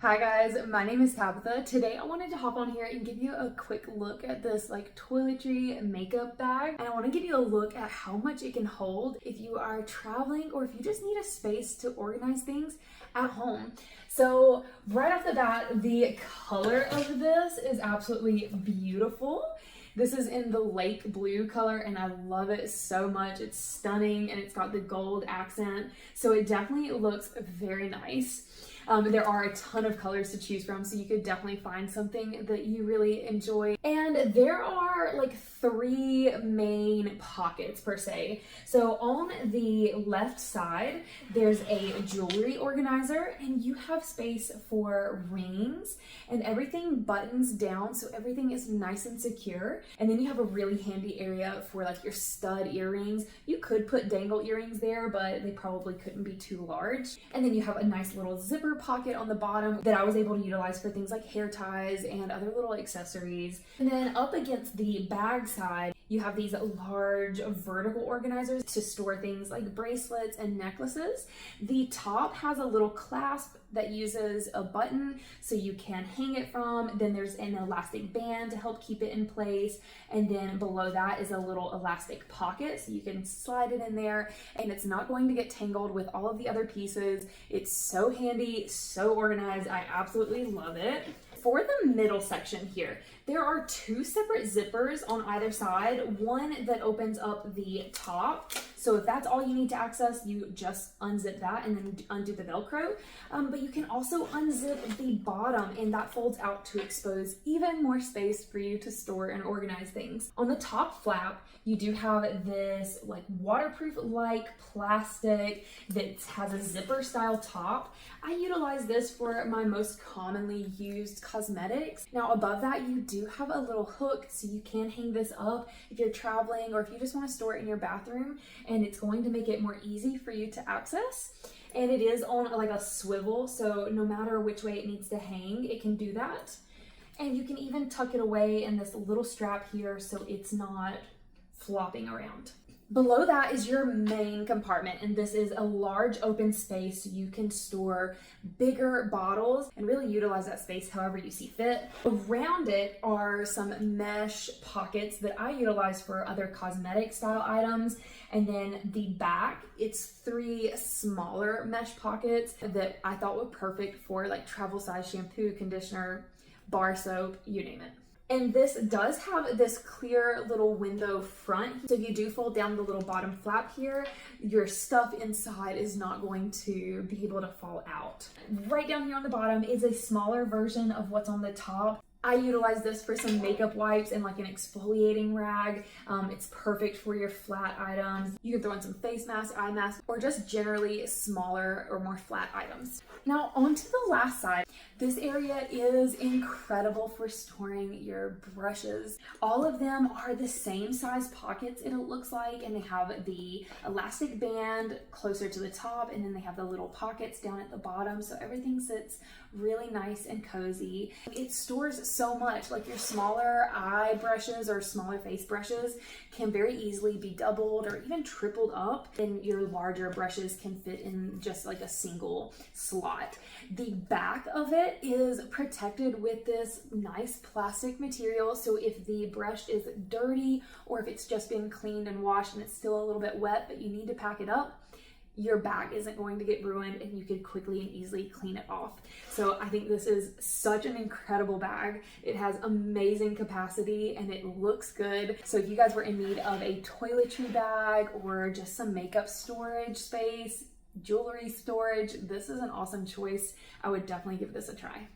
Hi guys, my name is Tabitha. Today I wanted to hop on here and give you a quick look at this toiletry makeup bag. And I want to give you a look at how much it can hold if you are traveling or if you just need a space to organize things at home. So right off the bat, the color of this is absolutely beautiful. This is in the lake blue color and I love it so much. It's stunning and it's got the gold accent. So it definitely looks very nice. There are a ton of colors to choose from, so you could definitely find something that you really enjoy. And there are three main pockets per se. So on the left side, there's a jewelry organizer and you have space for rings and everything buttons down, so everything is nice and secure. And then you have a really handy area for your stud earrings. You could put dangle earrings there, but they probably couldn't be too large. And then you have a nice little zipper pocket on the bottom that I was able to utilize for things like hair ties and other little accessories. And then up against the bag side, you have these large vertical organizers to store things like bracelets and necklaces. The top has a little clasp that uses a button so you can hang it from. Then there's an elastic band to help keep it in place. And then below that is a little elastic pocket so you can slide it in there and it's not going to get tangled with all of the other pieces. It's so handy, so organized. I absolutely love it. For the middle section here, there are two separate zippers on either side, one that opens up the top. So if that's all you need to access, you just unzip that and then undo the Velcro. But you can also unzip the bottom and that folds out to expose even more space for you to store and organize things. On the top flap, you do have this waterproof-like plastic that has a zipper style top. I utilize this for my most commonly used cosmetics. Now above that, you do have a little hook so you can hang this up if you're traveling or if you just want to store it in your bathroom, and it's going to make it more easy for you to access. And it is on a swivel, so no matter which way it needs to hang, it can do that. And you can even tuck it away in this little strap here so it's not flopping around. Below that is your main compartment, and this is a large open space so you can store bigger bottles and really utilize that space however you see fit. Around it are some mesh pockets that I utilize for other cosmetic style items, and then the back, it's three smaller mesh pockets that I thought were perfect for travel size shampoo, conditioner, bar soap, you name it. And this does have this clear little window front. So if you do fold down the little bottom flap here, your stuff inside is not going to be able to fall out. Right down here on the bottom is a smaller version of what's on the top. I utilize this for some makeup wipes and an exfoliating rag. It's perfect for your flat items. You can throw in some face mask, eye mask, or just generally smaller or more flat items. Now onto the last side. This area is incredible for storing your brushes. All of them are the same size pockets, it looks like, and they have the elastic band closer to the top, and then they have the little pockets down at the bottom, so everything sits really nice and cozy. It stores so much, your smaller eye brushes or smaller face brushes can very easily be doubled or even tripled up, and your larger brushes can fit in just a single slot. The back of it is protected with this nice plastic material, so if the brush is dirty or if it's just been cleaned and washed and it's still a little bit wet but you need to pack it up, your bag isn't going to get ruined and you could quickly and easily clean it off. So I think this is such an incredible bag. It has amazing capacity and it looks good. So if you guys were in need of a toiletry bag or just some makeup storage space, jewelry storage, this is an awesome choice. I would definitely give this a try.